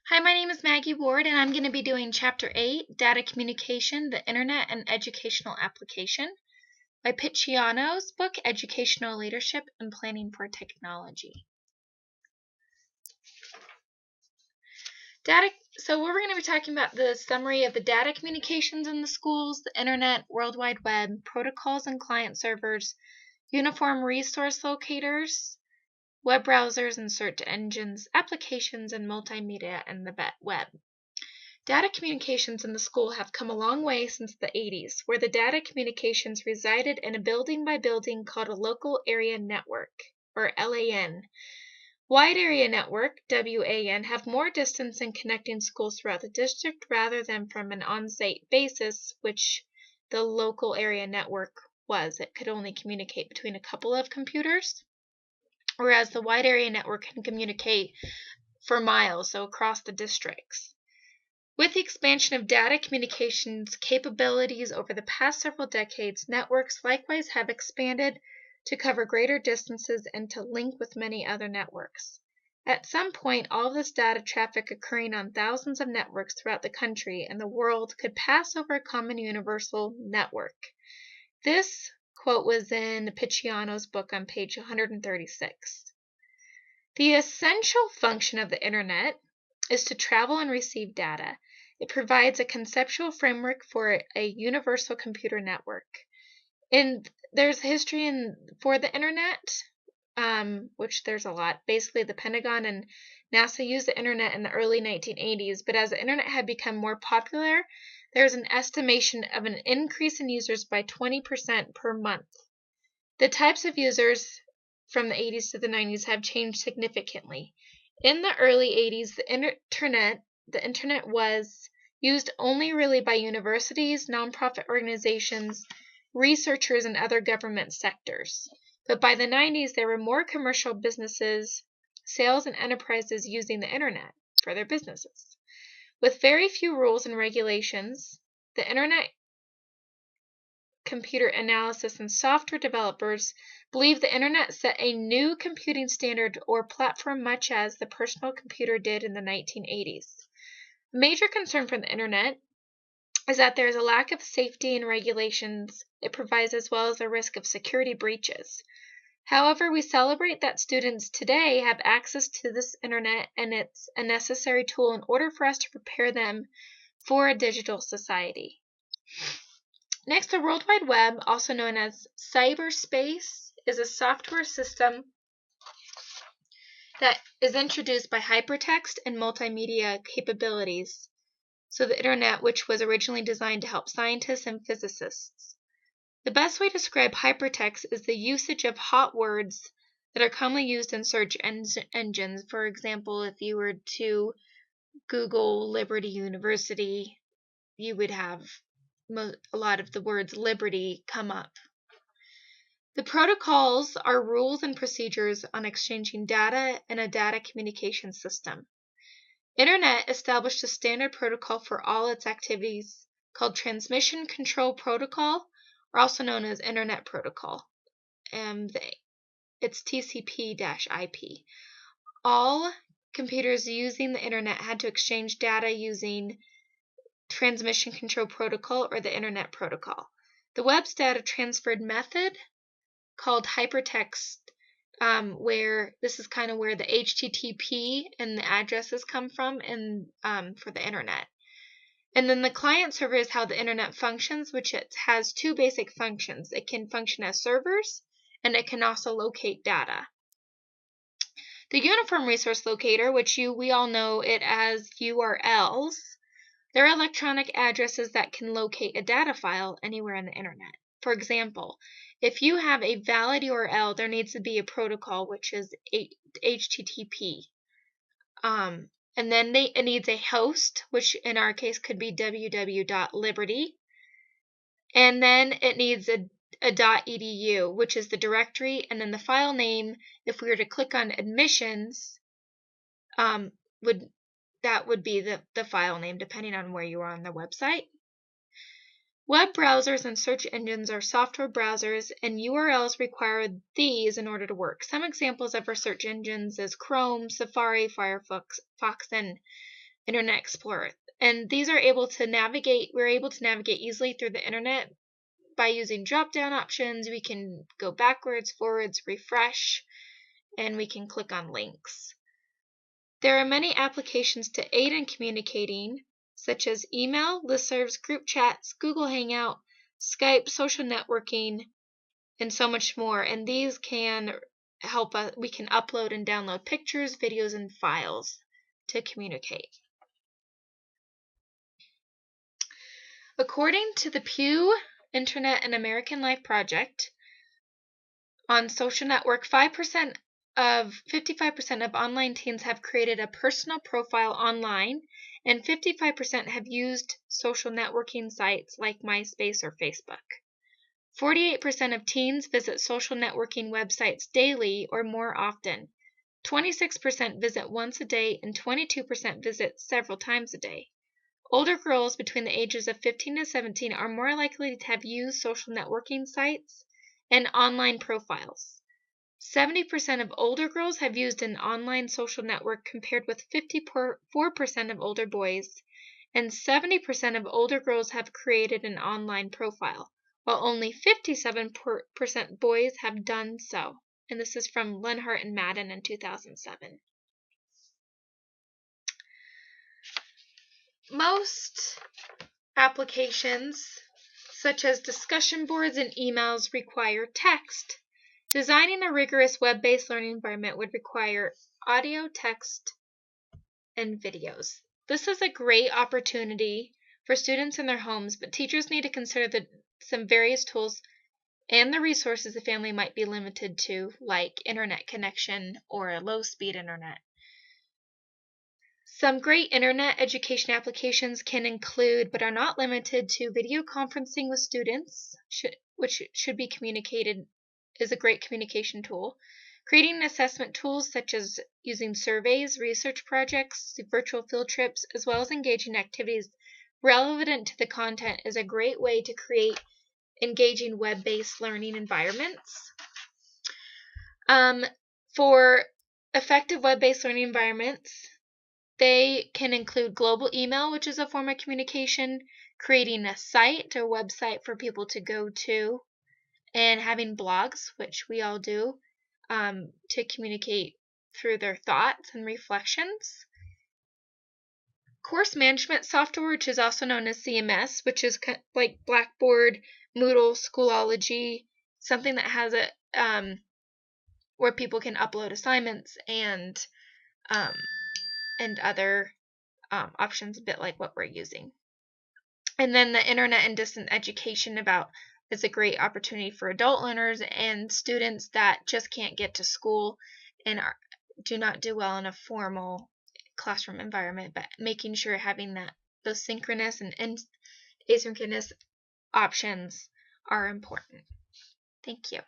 Hi, my name is Maggie Ward, and I'm going to be doing Chapter 8, Data Communication, the Internet and Educational Application, by Picciano's book, Educational Leadership and Planning for Technology. So we're going to be talking about the summary of the data communications in the schools, the Internet, World Wide Web, protocols and client servers, uniform resource locators, web browsers and search engines, applications, and multimedia and the web. Data communications in the school have come a long way since the 80s, where the data communications resided in a building by building called a local area network, or LAN. Wide area network, WAN, have more distance in connecting schools throughout the district rather than from an on-site basis, which the local area network was. It could only communicate between a couple of computers, whereas the wide area network can communicate for miles, so across the districts. With the expansion of data communications capabilities over the past several decades, networks likewise have expanded to cover greater distances and to link with many other networks. At some point, all of this data traffic occurring on thousands of networks throughout the country and the world could pass over a common universal network. This quote was in Picciano's book on page 136. The essential function of the Internet is to travel and receive data. It provides a conceptual framework for a universal computer network. And there's history for the Internet, which there's a lot. Basically, the Pentagon and NASA used the Internet in the early 1980s, but as the Internet had become more popular, there's an estimation of an increase in users by 20% per month. The types of users from the 80s to the 90s have changed significantly. In the early 80s, the internet was used only really by universities, nonprofit organizations, researchers, and other government sectors. But by the 90s, there were more commercial businesses, sales, and enterprises using the internet for their businesses. With very few rules and regulations, the internet computer analysis and software developers believe the internet set a new computing standard or platform much as the personal computer did in the 1980s. A major concern for the internet is that there is a lack of safety and regulations it provides, as well as a risk of security breaches. However, we celebrate that students today have access to this internet, and it's a necessary tool in order for us to prepare them for a digital society. Next, the World Wide Web, also known as cyberspace, is a software system that is introduced by hypertext and multimedia capabilities. So the internet, which was originally designed to help scientists and physicists. The best way to describe hypertext is the usage of hot words that are commonly used in search engines. For example, if you were to Google Liberty University, you would have a lot of the words liberty come up. The protocols are rules and procedures on exchanging data in a data communication system. Internet established a standard protocol for all its activities called Transmission Control Protocol, or also known as Internet Protocol. It's TCP-IP. All computers using the internet had to exchange data using Transmission Control Protocol or the Internet Protocol. The web's data transferred method, called hypertext, where this is kind of where the HTTP and the addresses come from, and for the internet. And then the client server is how the internet functions, which it has two basic functions. It can function as servers, and it can also locate data. The Uniform Resource Locator, which we all know it as URLs, they're electronic addresses that can locate a data file anywhere on the internet. For example, if you have a valid URL, there needs to be a protocol, which is HTTP. And then it needs a host, which in our case could be www.liberty. And then it needs a .edu, which is the directory, and then the file name, if we were to click on admissions, that would be the file name, depending on where you are on the website. Web browsers and search engines are software browsers, and URLs require these in order to work. Some examples of our search engines is Chrome, Safari, Firefox, and Internet Explorer. And these are able to navigate, we're able to navigate easily through the internet by using drop-down options. We can go backwards, forwards, refresh, and we can click on links. There are many applications to aid in communicating, such as email, listservs, group chats, Google Hangout, Skype, social networking, and so much more. And these can help us, we can upload and download pictures, videos, and files to communicate. According to the Pew Internet and American Life Project, on social network, 55% of online teens have created a personal profile online, and 55% have used social networking sites like MySpace or Facebook. 48% of teens visit social networking websites daily or more often. 26% visit once a day, and 22% visit several times a day. Older girls between the ages of 15 to 17 are more likely to have used social networking sites and online profiles. 70% of older girls have used an online social network compared with 54% of older boys, and 70% of older girls have created an online profile, while only 57% boys have done so. And this is from Lenhart and Madden in 2007. Most applications, such as discussion boards and emails, require text. Designing a rigorous web-based learning environment would require audio, text, and videos. This is a great opportunity for students in their homes, but teachers need to consider some various tools and the resources the family might be limited to, like internet connection or a low-speed internet. Some great internet education applications can include, but are not limited to, video conferencing with students, which should be communicated, is a great communication tool. Creating assessment tools such as using surveys, research projects, virtual field trips, as well as engaging activities relevant to the content is a great way to create engaging web-based learning environments. For effective web-based learning environments, they can include global email, which is a form of communication, creating a site or website for people to go to, and having blogs, which we all do, to communicate through their thoughts and reflections. Course management software, which is also known as CMS, which is like Blackboard, Moodle, Schoology, something that has a where people can upload assignments and other options, a bit like what we're using. And then the internet and distant education is a great opportunity for adult learners and students that just can't get to school and do not do well in a formal classroom environment, but making sure having those synchronous and asynchronous options are important. Thank you.